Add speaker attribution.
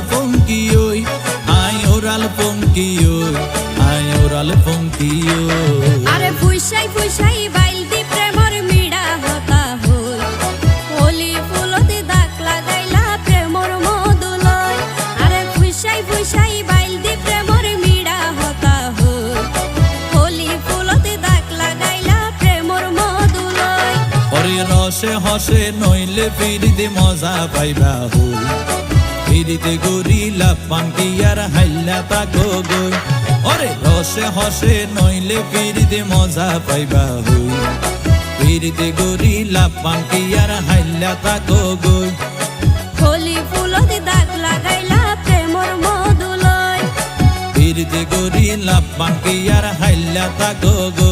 Speaker 1: funky oi, ai oral funky oi, ai oral funky oi.
Speaker 2: আরে ফুইসাই ফুইসাই বাইলদি প্রেমর মিড়া হতা হই হোলি ফুলতে দাগ লাগাইলা প্রেমর মধুলয় আরে ফুইসাই ফুইসাই বাইলদি প্রেমর মিড়া হতা হই হোলি ফুলতে দাগ লাগাইলা প্রেমর মধুলয়
Speaker 1: ওরে রসে হসে নইলে ফিরিতে মজা পাইবা হই ফিরিতে গরিলা পাঙ্কি আর হাইলা তাকো গই ওরে রসে হসে নইলে ফিরিতে মজা পাইবা হই ফিরিতে গরিলা পাঙ্কি আর হাইলা তাকো গই
Speaker 2: হোলি ফুলতে দাগ লাগাইলা প্রেমর মধুলয়
Speaker 1: ফিরিতে গরিলা পাঙ্কি আর হাইলা তাকো গই।